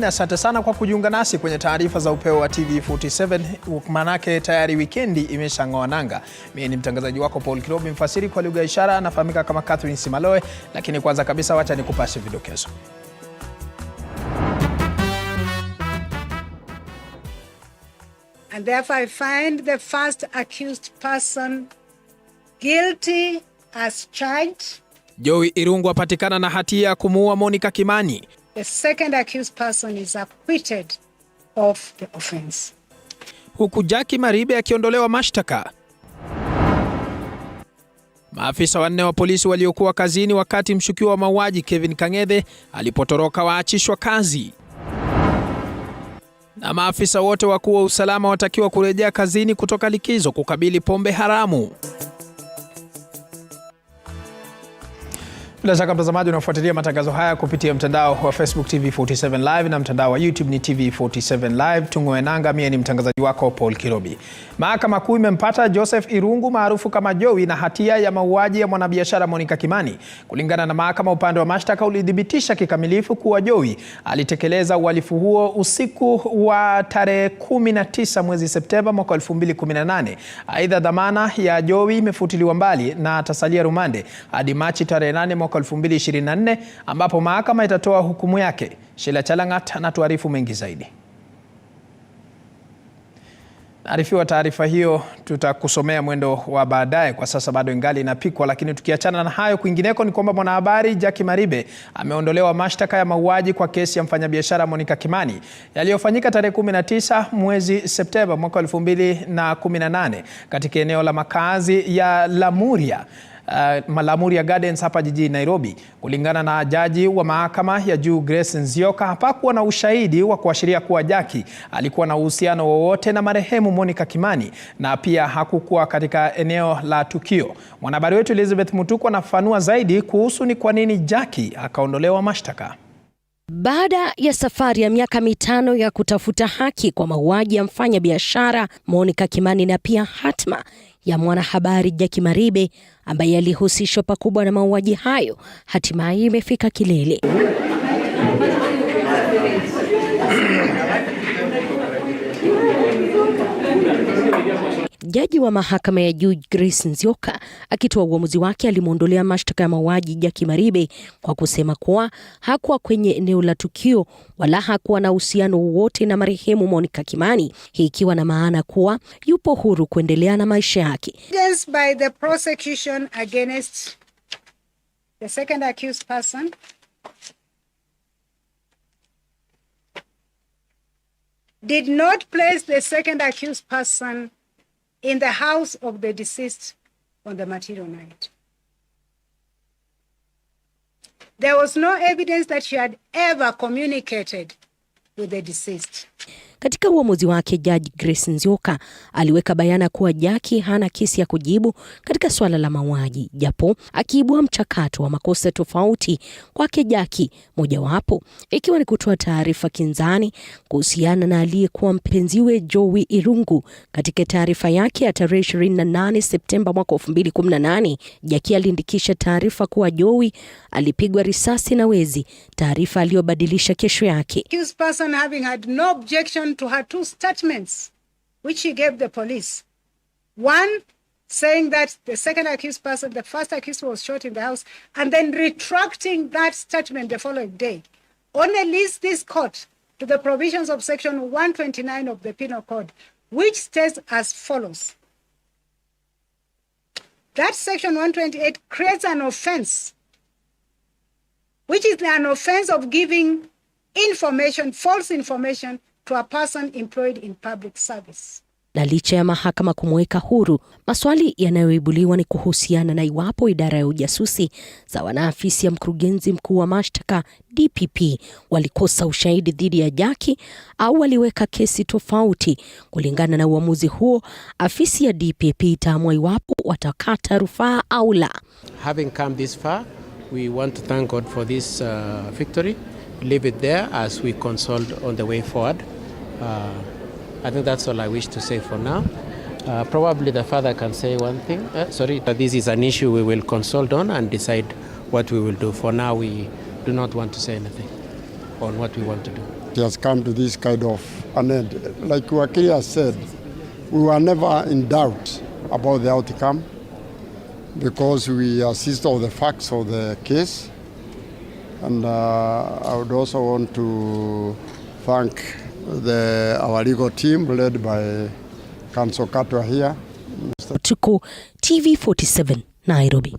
Asante sana kwa kujiunga nasi kwenye taarifa za upeo wa TV47. Manake tayari wikendi imeshang'oa nanga. Mimi ni mtangazaji wako Paul Kilobi, mfasiri kwa lugha ya ishara, nafahamika kama Catherine Simaloe, lakini kwanza kabisa wacha nikupashe vidokezo. And therefore I find the first accused person guilty as charged. Jowie Irungu apatikana na hatia ya kumuua Monica Kimani. The second accused person is acquitted of the offense. Huku Jackie Maribe akiondolewa mashtaka. Maafisa wanne wa polisi waliokuwa kazini wakati mshukiwa wa mauaji Kevin Kang'ethe alipotoroka waachishwa kazi. Na maafisa wote wakuu wa usalama watakiwa kurejea kazini kutoka likizo kukabili pombe haramu. Bila shaka mtazamaji unafuatilia matangazo haya kupitia mtandao wa Facebook TV47 Live na mtandao wa YouTube ni TV47 Live. Tung'oe nanga, mimi ni mtangazaji wako Paul Kilobi. Mahakama Kuu imempata Joseph Irungu maarufu kama Jowie na hatia ya mauaji ya mwanabiashara Monica Kimani. Kulingana na mahakama, upande wa mashtaka ulidhibitisha kikamilifu kuwa Jowie alitekeleza uhalifu huo usiku wa tarehe 19 mwezi Septemba mwaka 2018. Aidha, dhamana ya Jowie imefutiliwa mbali na atasalia rumande hadi Machi tarehe 8 mwaka 2024 ambapo mahakama itatoa hukumu yake. Sheila Chalangat anatuarifu mengi zaidi. Naarifiwa taarifa hiyo tutakusomea mwendo wa baadaye, kwa sasa bado ingali inapikwa. Lakini tukiachana na hayo, kwingineko ni kwamba mwanahabari Jackie Maribe ameondolewa mashtaka ya mauaji kwa kesi ya mfanyabiashara Monica Kimani yaliyofanyika tarehe 19 mwezi Septemba mwaka 2018 katika eneo la makazi ya Lamuria Gardens hapa jijini Nairobi. Kulingana na jaji wa mahakama ya juu Grace Nzioka, hapakuwa na ushahidi wa kuashiria kuwa Jackie alikuwa na uhusiano wowote na marehemu Monica Kimani na pia hakukuwa katika eneo la tukio. Mwanahabari wetu Elizabeth Mutuku anafafanua zaidi kuhusu ni kwa nini Jackie akaondolewa mashtaka. Baada ya safari ya miaka 5 ya kutafuta haki kwa mauaji ya mfanyabiashara Monica Kimani na pia hatma ya mwanahabari Jackie Maribe ambaye alihusishwa pakubwa na mauaji hayo, hatimaye imefika kilele. Jaji wa mahakama ya juu Grace Nzioka akitoa uamuzi wake alimuondolea mashtaka ya mauaji Jackie Maribe kwa kusema kuwa hakuwa kwenye eneo la tukio wala hakuwa na uhusiano wowote na marehemu Monica Kimani, hii ikiwa na maana kuwa yupo huru kuendelea na maisha yake. By the prosecution against the second accused person did not place the second accused person in the house of the deceased on the material night. There was no evidence that she had ever communicated with the deceased. Katika uamuzi wake, Jaji Grace Nzioka aliweka bayana kuwa Jackie hana kesi ya kujibu katika swala la mauaji, japo akiibua mchakato wa makosa tofauti kwake Jackie, mojawapo ikiwa ni kutoa taarifa kinzani kuhusiana na aliyekuwa mpenziwe Jowie Irungu. Katika taarifa yake ya tarehe 28 Septemba mwaka 2018, Jackie aliandikisha taarifa kuwa Jowie alipigwa risasi na wezi, taarifa aliyobadilisha kesho yake. Accused person having had no objection to her 2 statements which she gave the police. One saying that the second accused person, the first accused, was shot in the house, and then retracting that statement the following day. Only leads this court to the provisions of section 129 of the Penal Code, which states as follows. That section 128 creates an offense, which is an offense of giving information, false information, to a person employed in public service. Na licha ya mahakama kumweka huru, maswali yanayoibuliwa ni kuhusiana na iwapo idara ya ujasusi za wanaafisi ya mkurugenzi mkuu wa mashtaka DPP walikosa ushahidi dhidi ya Jackie au waliweka kesi tofauti. Kulingana na uamuzi huo, afisi ya DPP itaamua iwapo watakata rufaa au la. Having come this far, we want to thank God for this victory. Leave it there as we consult on the way forward. I think that's all I wish to say for now. Probably the father can say one thing. This is an issue we will consult on and decide what we will do. For now, we do not want to say anything on what we want to do. it has come to this kind of an end. Like Wakili has said, we were never in doubt about the outcome because we assist all the facts of the case. And I would also want to thank our legal team led by Counsel Katwa here. Tuko TV47 Nairobi.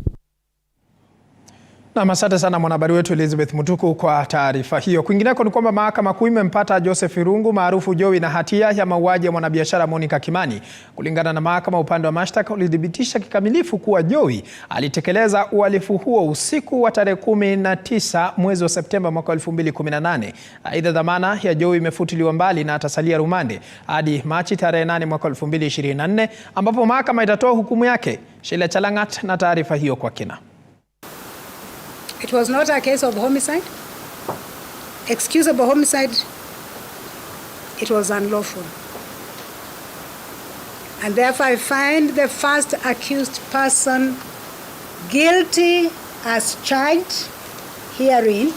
Na asante sana mwanahabari wetu Elizabeth Mutuku kwa taarifa hiyo. Kwingineko ni kwamba mahakama kuu imempata Joseph Irungu maarufu Jowie na hatia ya mauaji ya mwanabiashara Monica Kimani. Kulingana na mahakama, upande wa mashtaka ulidhibitisha kikamilifu kuwa Jowie alitekeleza uhalifu huo usiku wa tarehe 19 mwezi wa Septemba mwaka 2018. Aidha, dhamana ya Jowie imefutiliwa mbali na atasalia rumande hadi Machi tarehe 8 mwaka 2024 ambapo mahakama itatoa hukumu yake. Sheila Chalangat na taarifa hiyo kwa kina. It was not a case of homicide, excusable homicide. It was unlawful. And therefore I find the first accused person guilty as charged herein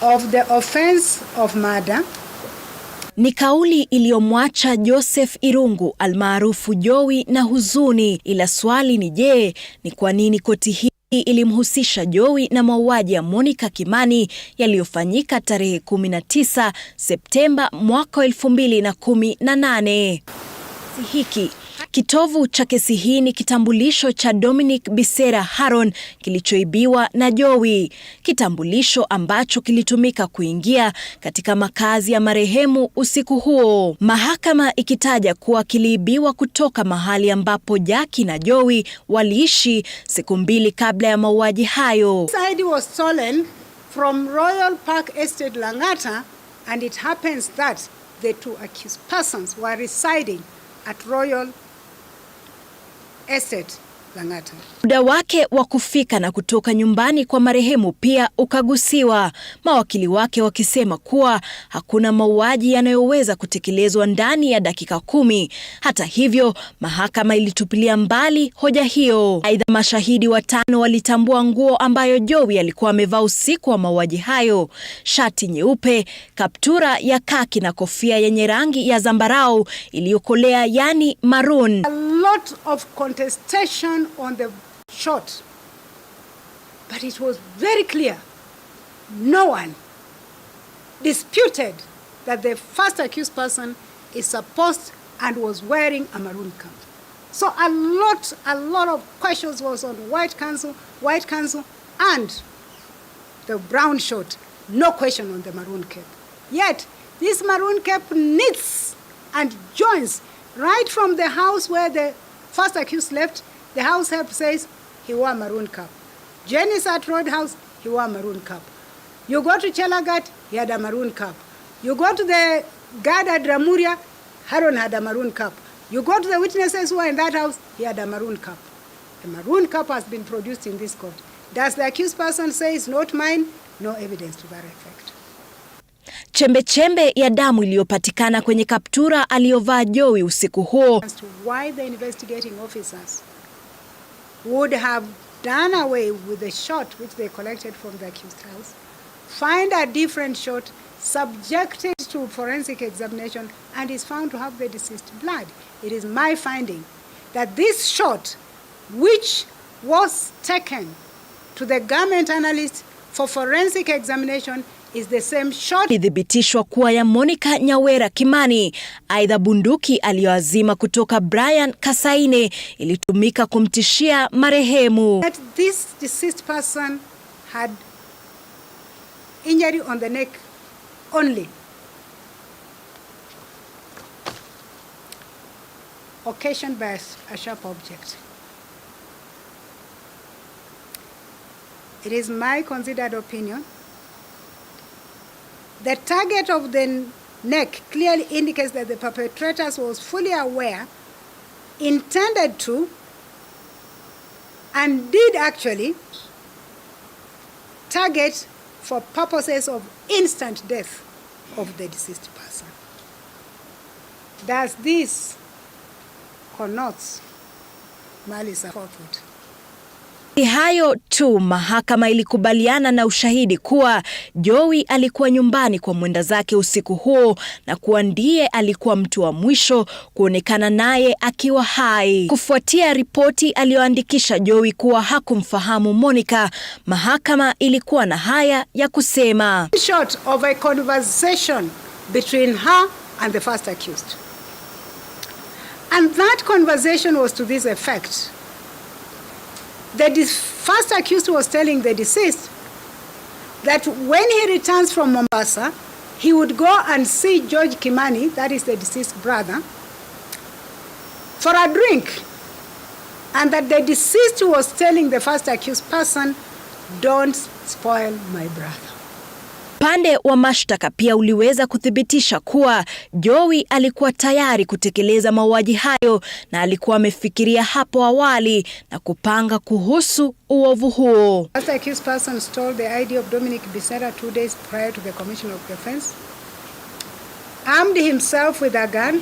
of the offense of murder. Ni kauli iliyomwacha Joseph Irungu almaarufu Jowie na huzuni, ila swali ni je, ni kwa nini koti hii ilimhusisha Jowie na mauaji ya Monica Kimani yaliyofanyika tarehe 19 Septemba mwaka 2018. Hiki kitovu cha kesi hii ni kitambulisho cha Dominic Bisera Haron kilichoibiwa na Jowie, kitambulisho ambacho kilitumika kuingia katika makazi ya marehemu usiku huo, mahakama ikitaja kuwa kiliibiwa kutoka mahali ambapo Jackie na Jowie waliishi siku 2 kabla ya mauaji hayo. This ID was stolen from Royal Park Estate Langata, and it happens that the two accused persons were residing at Royal Estate Langata. Muda wake wa kufika na kutoka nyumbani kwa marehemu pia ukagusiwa, mawakili wake wakisema kuwa hakuna mauaji yanayoweza kutekelezwa ndani ya dakika 10. Hata hivyo, mahakama ilitupilia mbali hoja hiyo. Aidha, mashahidi 5 walitambua nguo ambayo Jowie alikuwa amevaa usiku wa mauaji hayo: shati nyeupe, kaptura ya kaki na kofia yenye rangi ya zambarau iliyokolea, yani maroon. A lot of contestation on the shot, but it was very clear. No one disputed that the first accused person is supposed and was wearing a maroon cap. So a lot of questions was on white counsel, and the brown short. No question on the maroon cap. Yet this maroon cap knits and joins right from the house where the first accused left. The house help says he wore a maroon cap. Jenny's at Roadhouse, he wore a maroon cap. You go to Chelagat, he had a maroon cap. You go to the guard at Ramuria, Haron had a maroon cap. You go to the witnesses who were in that house, he had a maroon cap. A maroon cap has been produced in this court. Does the accused person say it's not mine? No evidence to that effect. Chembe ya damu iliyopatikana kwenye kaptura aliyovaa Jowie usiku huo. As to why the investigating officers would have done away with the shot which they collected from the accused house, find a different shot, subject it to forensic examination, and is found to have the deceased blood. It is my finding that this shot, which was taken to the garment analyst for forensic examination, is the same shot. Ilithibitishwa kuwa ya Monica Nyawera Kimani. Aidha, bunduki aliyoazima kutoka Brian Kasaine ilitumika kumtishia marehemu. That this deceased person had injury on the neck only, occasioned by a sharp object. It is my considered opinion the target of the neck clearly indicates that the perpetrator was fully aware, intended to, and did actually target for purposes of instant death of the deceased person. Thus, this connotes malice aforethought. Hayo tu, mahakama ilikubaliana na ushahidi kuwa Jowie alikuwa nyumbani kwa mwenda zake usiku huo na kuwa ndiye alikuwa mtu wa mwisho kuonekana naye akiwa hai. Kufuatia ripoti aliyoandikisha Jowie kuwa hakumfahamu Monica, mahakama ilikuwa na haya ya kusema. Short of a conversation between her and the first accused. And that conversation was to this effect. The first accused was telling the deceased that when he returns from Mombasa, he would go and see George Kimani, that is the deceased brother, for a drink. And that the deceased was telling the first accused person, don't spoil my brother. Upande wa mashtaka pia uliweza kuthibitisha kuwa Jowie alikuwa tayari kutekeleza mauaji hayo na alikuwa amefikiria hapo awali na kupanga kuhusu uovu huo. The accused person stole the ID of Dominic Bisera 2 days prior to the commission of the offense, armed himself with a gun,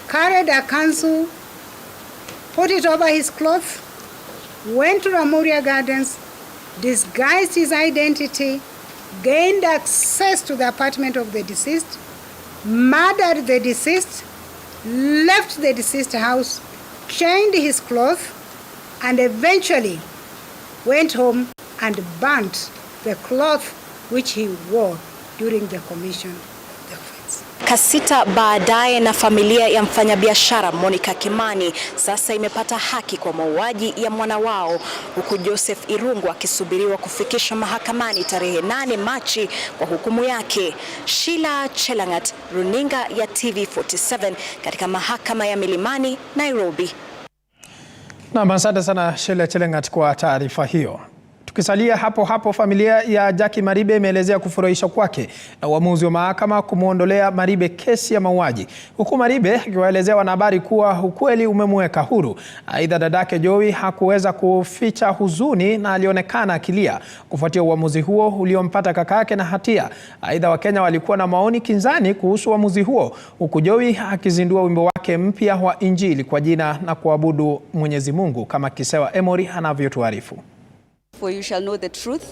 carried a kanzu, put it over his cloth, went to Ramuria Gardens, disguised his identity, gained access to the apartment of the deceased, murdered the deceased, left the deceased house, changed his clothes, and eventually went home and burnt the cloth which he wore during the commission of the offense. Kasita baadaye na familia ya mfanyabiashara Monica Kimani sasa imepata haki kwa mauaji ya mwana wao, huku Joseph Irungu akisubiriwa kufikisha mahakamani tarehe 8 Machi kwa hukumu yake. Sheila Chelangat, runinga ya TV47 katika mahakama ya Milimani, Nairobi. Na asante sana Sheila Chelangat kwa taarifa hiyo. Tukisalia hapo hapo, familia ya Jackie Maribe imeelezea kufurahishwa kwake na uamuzi wa mahakama kumuondolea Maribe kesi ya mauaji, huku Maribe akiwaelezea wanahabari kuwa ukweli umemweka huru. Aidha, dadake Jowie hakuweza kuficha huzuni na alionekana akilia kufuatia uamuzi huo uliompata kaka yake na hatia. Aidha, Wakenya walikuwa na maoni kinzani kuhusu uamuzi huo, huku Jowie akizindua wimbo wake mpya wa Injili kwa jina na kuabudu Mwenyezi Mungu, kama Kisewa Emory anavyotuarifu. For you shall know the truth,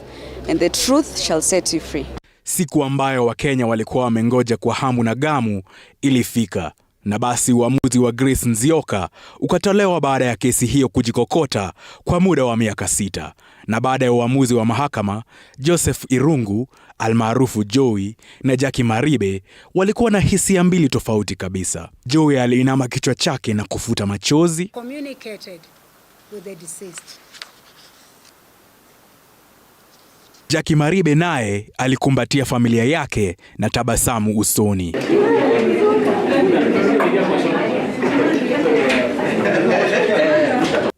and the truth shall set you free. Siku ambayo Wakenya walikuwa wamengoja kwa hamu na gamu ilifika, na basi uamuzi wa Grace Nzioka ukatolewa baada ya kesi hiyo kujikokota kwa muda wa miaka 6. Na baada ya uamuzi wa mahakama, Joseph Irungu almaarufu Jowie na Jackie Maribe walikuwa na hisia mbili tofauti kabisa. Jowie aliinama kichwa chake na kufuta machozi. Communicated with the deceased. Jackie Maribe naye alikumbatia familia yake na tabasamu usoni.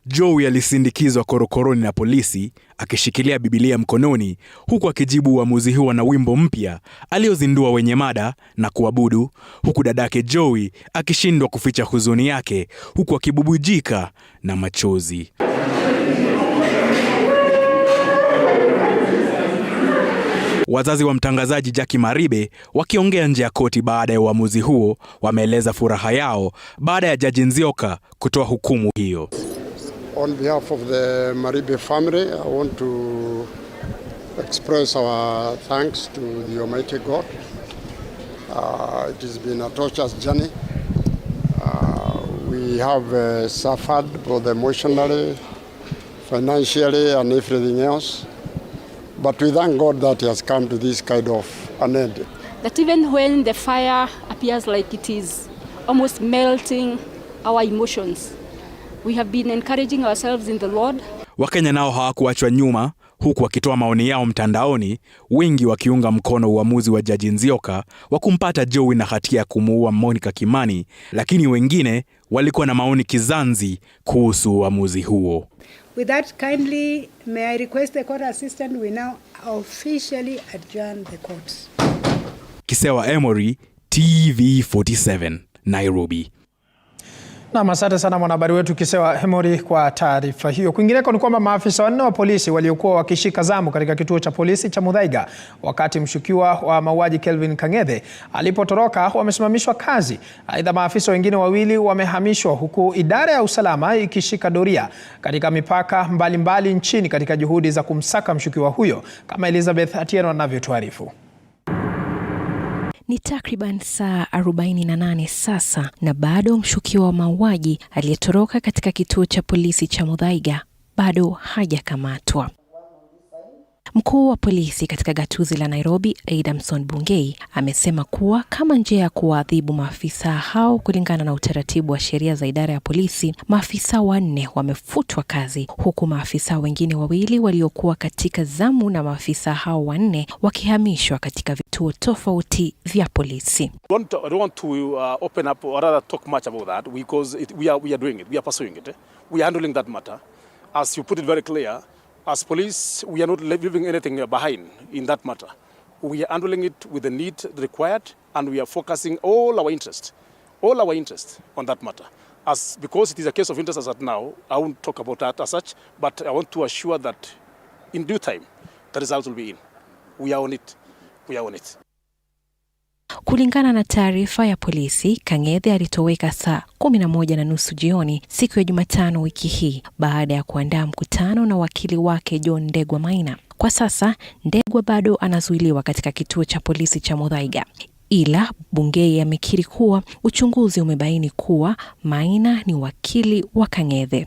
Jowie alisindikizwa korokoroni na polisi akishikilia Biblia mkononi, huku akijibu uamuzi huo na wimbo mpya aliozindua wenye mada na kuabudu, huku dadake Jowie akishindwa kuficha huzuni yake huku akibubujika na machozi. Wazazi wa mtangazaji Jackie Maribe wakiongea nje ya koti baada ya uamuzi huo wameeleza furaha yao baada ya Jaji Nzioka kutoa hukumu hiyo. On behalf of the Maribe family, I want to express our thanks to the Almighty God. It has been a torturous journey. We have suffered both emotionally, financially and everything else. But we thank God that He has come to this kind of an end. That even when the fire appears like it is almost melting our emotions, we have been encouraging ourselves in the Lord. Wakenya nao hawakuachwa nyuma, huku wakitoa maoni yao mtandaoni, wengi wakiunga mkono uamuzi wa Jaji Nzioka wa kumpata Jowie na hatia ya kumuua Monica Kimani, lakini wengine walikuwa na maoni kizanzi kuhusu uamuzi huo. With that, kindly may I request the court assistant, we now officially adjourn the court. Kisewa Emory, TV47, Nairobi. Na asante sana mwanahabari wetu Kisewa Hemori kwa taarifa hiyo. Kwingineko ni kwamba maafisa 4 wa polisi waliokuwa wakishika zamu katika kituo cha polisi cha Muthaiga wakati mshukiwa wa mauaji Kelvin Kang'ethe alipotoroka wamesimamishwa kazi. Aidha, maafisa wengine 2 wamehamishwa huku idara ya usalama ikishika doria katika mipaka mbalimbali nchini katika juhudi za kumsaka mshukiwa huyo, kama Elizabeth Atieno anavyotuarifu. Ni takriban saa 48 sasa na bado mshukiwa wa mauaji aliyetoroka katika kituo cha polisi cha Muthaiga bado hajakamatwa. Mkuu wa polisi katika gatuzi la Nairobi, Adamson Bungei, amesema kuwa kama njia ya kuadhibu maafisa hao kulingana na utaratibu wa sheria za idara ya polisi, maafisa 4 wamefutwa kazi, huku maafisa wengine 2 waliokuwa katika zamu na maafisa hao 4 wakihamishwa katika vituo tofauti vya polisi. I don't want to open up or rather talk much about that because we are doing it, we are pursuing it, we are handling that matter. As you put it very clear, as police, we are not leaving anything behind in that matter. We are handling it with the need required, and we are focusing all our interest on that matter. Because it is a case of interest as at now, I won't talk about that as such, but I want to assure that in due time, the results will be in. We are on it. We are on it. Kulingana na taarifa ya polisi, Kang'ethe alitoweka saa 11:30 jioni siku ya Jumatano wiki hii baada ya kuandaa mkutano na wakili wake John Ndegwa Maina. Kwa sasa, Ndegwa bado anazuiliwa katika kituo cha polisi cha Muthaiga. Ila Bungei amekiri kuwa uchunguzi umebaini kuwa Maina ni wakili wa Kang'ethe.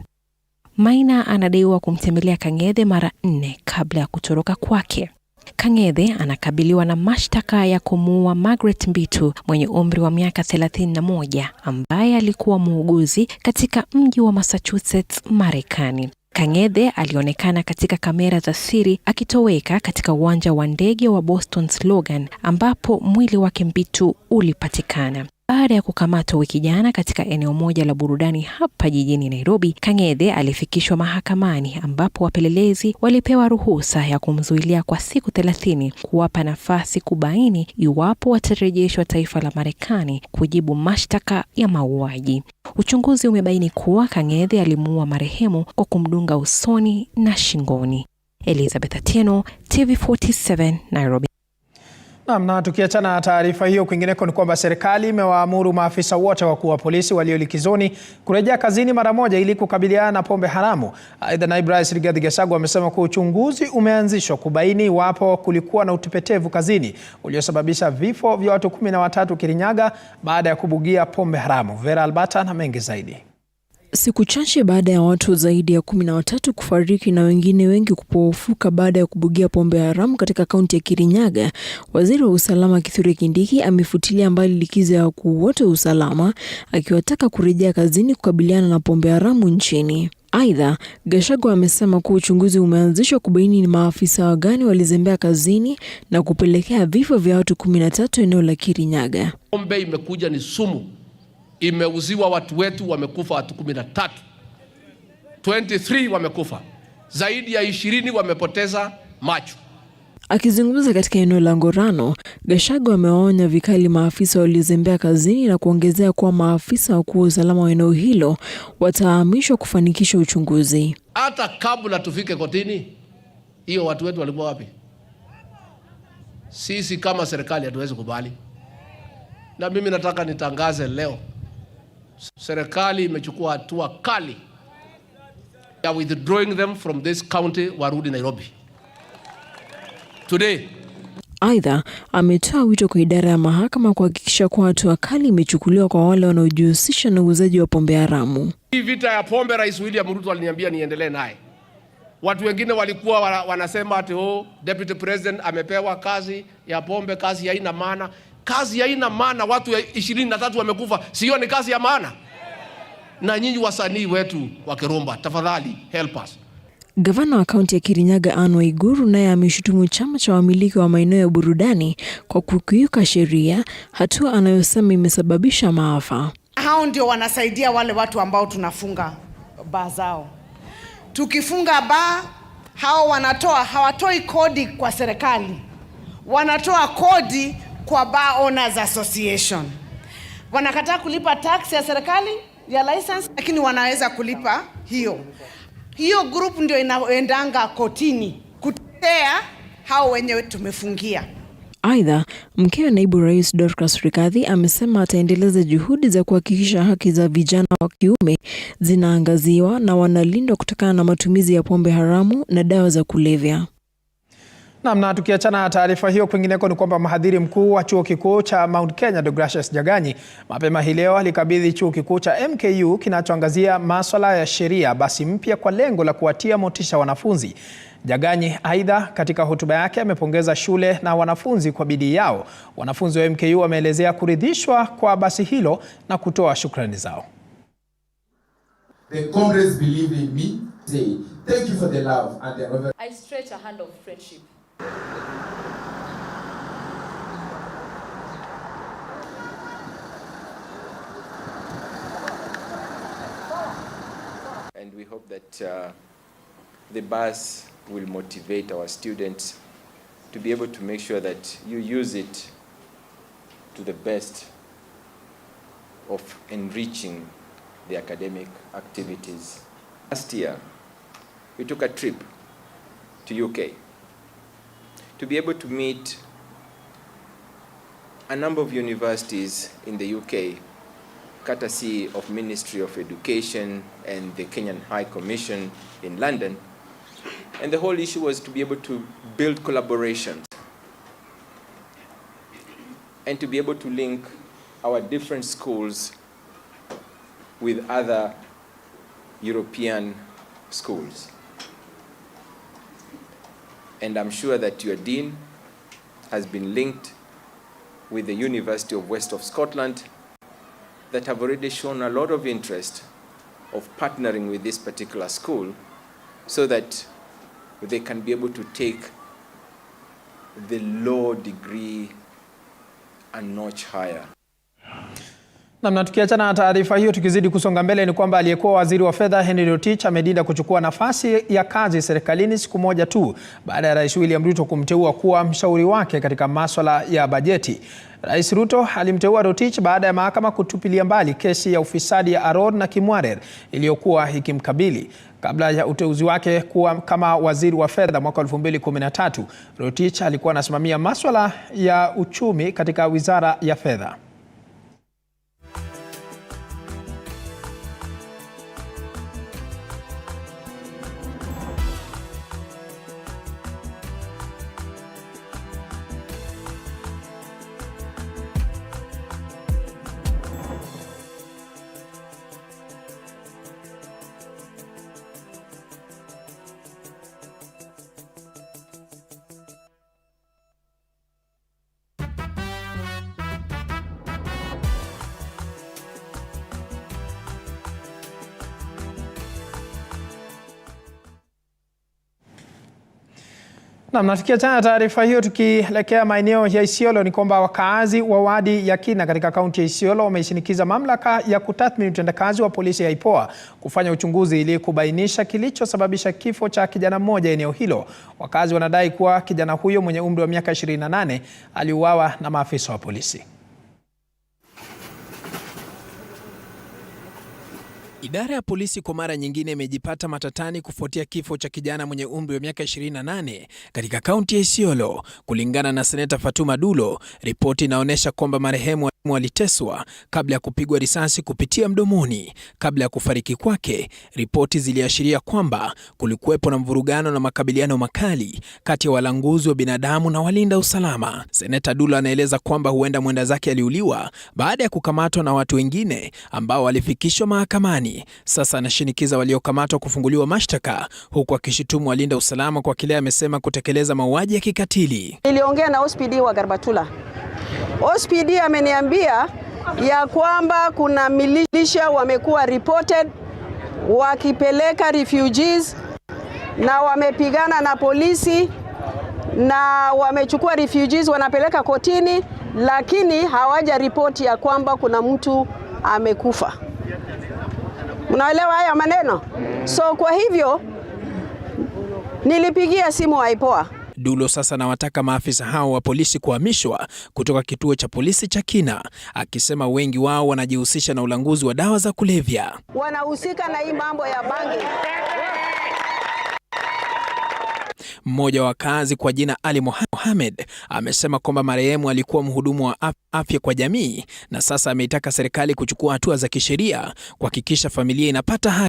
Maina anadaiwa kumtembelea Kang'ethe mara 4 kabla ya kutoroka kwake. Kang'ethe anakabiliwa na mashtaka ya kumuua Margaret Mbitu mwenye umri wa miaka 31 ambaye alikuwa muuguzi katika mji wa Massachusetts, Marekani. Kang'ethe alionekana katika kamera za siri akitoweka katika uwanja wa ndege wa Boston's Logan ambapo mwili wake Mbitu ulipatikana. Baada ya kukamatwa wiki jana katika eneo moja la burudani hapa jijini Nairobi, Kang'ethe alifikishwa mahakamani ambapo wapelelezi walipewa ruhusa ya kumzuilia kwa siku 30 kuwapa nafasi kubaini iwapo watarejeshwa taifa la Marekani kujibu mashtaka ya mauaji. Uchunguzi umebaini kuwa Kang'ethe alimuua marehemu kwa kumdunga usoni na shingoni. Elizabeth Atieno, TV47 Nairobi. Na tukiachana na taarifa hiyo, kwingineko ni kwamba serikali imewaamuru maafisa wote wakuu wa polisi walio likizoni kurejea kazini mara moja ili kukabiliana na pombe haramu. Aidha, naibu rais Rigathi Gachagua amesema kuwa uchunguzi umeanzishwa kubaini iwapo kulikuwa na utepetevu kazini uliosababisha vifo vya watu 13 Kirinyaga baada ya kubugia pombe haramu. Vera Albata na mengi zaidi. Siku chache baada ya watu zaidi ya 13 kufariki na wengine wengi kupofuka baada ya kubugia pombe haramu katika kaunti ya Kirinyaga, waziri wa usalama Kithure Kindiki amefutilia mbali likizo ya wakuu wote wa usalama, akiwataka kurejea kazini kukabiliana na pombe haramu nchini. Aidha, Gachagua amesema kuwa uchunguzi umeanzishwa kubaini ni maafisa gani walizembea kazini na kupelekea vifo vya watu 13 eneo la Kirinyaga. Pombe imekuja ni sumu. Imeuziwa watu wetu, wamekufa watu 13. 23 wamekufa. Zaidi ya 20 wamepoteza macho. Akizungumza katika eneo la Ngorano, Gachagua amewaonya vikali maafisa walizembea kazini na kuongezea kuwa maafisa wakuu wa usalama wa eneo hilo watahamishwa kufanikisha uchunguzi. Hata kabla tufike kotini, hiyo watu wetu walikuwa wapi? Sisi kama serikali hatuwezi kubali. Na mimi nataka nitangaze leo, serikali imechukua hatua kali. We are withdrawing them from this county, warudi Nairobi today. Aidha, ametoa wito kwa idara ya mahakama kuhakikisha kuwa hatua kali imechukuliwa kwa wale wanaojihusisha na uuzaji wa pombe haramu. Hii vita ya pombe, Rais William Ruto aliniambia niendelee naye. Watu wengine walikuwa wanasema ati Deputy President amepewa kazi ya pombe, kazi haina maana. Kazi haina maana, watu 23 wamekufa, sio ni kazi ya maana? Na nyinyi wasanii wetu wa Kirumba, tafadhali help us. Gavana wa kaunti ya Kirinyaga Anne Waiguru naye ameshutumu chama cha wamiliki wa maeneo ya burudani kwa kukiuka sheria, hatua anayosema imesababisha maafa. Hao ndio wanasaidia wale watu ambao tunafunga baa zao. Tukifunga baa, hao hawatoi kodi kwa serikali. Wanatoa kodi kwa Bar Owners Association. Wanakataa kulipa tax ya serikali, ya license, lakini wanaweza kulipa hiyo. Hiyo group ndio inaendanga kotini kutetea hao wenyewe tumefungia. Aidha, mke wa naibu rais Dorcas Rigathi amesema ataendeleza juhudi za kuhakikisha haki za vijana wa kiume zinaangaziwa na wanalindwa kutokana na matumizi ya pombe haramu na dawa za kulevya. Na tukiachana na taarifa hiyo, kwingineko ni kwamba mhadhiri mkuu wa chuo kikuu cha Mount Kenya Deogratius Jaganyi mapema hii leo alikabidhi chuo kikuu cha MKU kinachoangazia masuala ya sheria basi mpya kwa lengo la kuwatia motisha wanafunzi. Jaganyi aidha katika hotuba yake amepongeza shule na wanafunzi kwa bidii yao. Wanafunzi wa MKU wameelezea kuridhishwa kwa basi hilo na kutoa shukrani zao. The comrades believe in me. Say thank you for the love and the I stretch a hand of friendship. And we hope that the bus will motivate our students to be able to make sure that you use it to the best of enriching the academic activities. Last year, we took a trip to UK to be able to meet a number of universities in the UK, courtesy of Ministry of Education and the Kenyan High Commission in London. And the whole issue was to be able to build collaborations and to be able to link our different schools with other European schools. And I'm sure that your dean has been linked with the University of West of Scotland that have already shown a lot of interest of partnering with this particular school so that they can be able to take the law degree a notch higher. Na tukiachana na taarifa hiyo, tukizidi kusonga mbele ni kwamba aliyekuwa waziri wa fedha Henry Rotich amedinda kuchukua nafasi ya kazi serikalini siku moja tu baada ya Rais William Ruto kumteua kuwa mshauri wake katika masuala ya bajeti. Rais Ruto alimteua Rotich baada ya mahakama kutupilia mbali kesi ya ufisadi ya Aror na Kimwarer iliyokuwa ikimkabili. Kabla ya uteuzi wake kuwa kama waziri wa fedha mwaka 2013, Rotich alikuwa anasimamia masuala ya uchumi katika wizara ya fedha. Na tukiachana taarifa hiyo, tukielekea maeneo ya Isiolo ni kwamba wakaazi wa wadi ya Kina katika kaunti ya Isiolo wameishinikiza mamlaka ya kutathmini utendakazi wa polisi ya IPOA kufanya uchunguzi ili kubainisha kilichosababisha kifo cha kijana mmoja eneo hilo. Wakazi wanadai kuwa kijana huyo mwenye umri wa miaka 28 aliuawa na maafisa wa polisi. Idara ya polisi kwa mara nyingine imejipata matatani kufuatia kifo cha kijana mwenye umri wa miaka 28 katika kaunti ya Isiolo. Kulingana na Seneta Fatuma Dulo, ripoti inaonyesha kwamba marehemu aliteswa kabla ya kupigwa risasi kupitia mdomoni. Kabla ya kufariki kwake, ripoti ziliashiria kwamba kulikuwepo na mvurugano na makabiliano makali kati ya walanguzi wa binadamu na walinda usalama. Seneta Dulo anaeleza kwamba huenda mwenda zake aliuliwa baada ya kukamatwa na watu wengine ambao walifikishwa mahakamani. Sasa anashinikiza waliokamatwa kufunguliwa mashtaka, huku akishutumu walinda usalama kwa kile amesema kutekeleza mauaji ya kikatili. Niliongea na OSPD wa Garbatula. OSPD ameniambia ya kwamba kuna militia wamekuwa reported wakipeleka refugees na wamepigana na polisi na wamechukua refugees wanapeleka kotini, lakini hawaja ripoti ya kwamba kuna mtu amekufa. Mnaelewa haya maneno? So kwa hivyo nilipigia simu IPOA. Dulo sasa anawataka maafisa hao wa polisi kuhamishwa kutoka kituo cha polisi cha Kina, akisema wengi wao wanajihusisha na ulanguzi wa dawa za kulevya. Wanahusika na hii mambo ya bangi. Mmoja wa kazi kwa jina Ali Mohamed amesema kwamba marehemu alikuwa mhudumu wa afya kwa jamii na sasa ameitaka serikali kuchukua hatua za kisheria kuhakikisha familia inapata haki.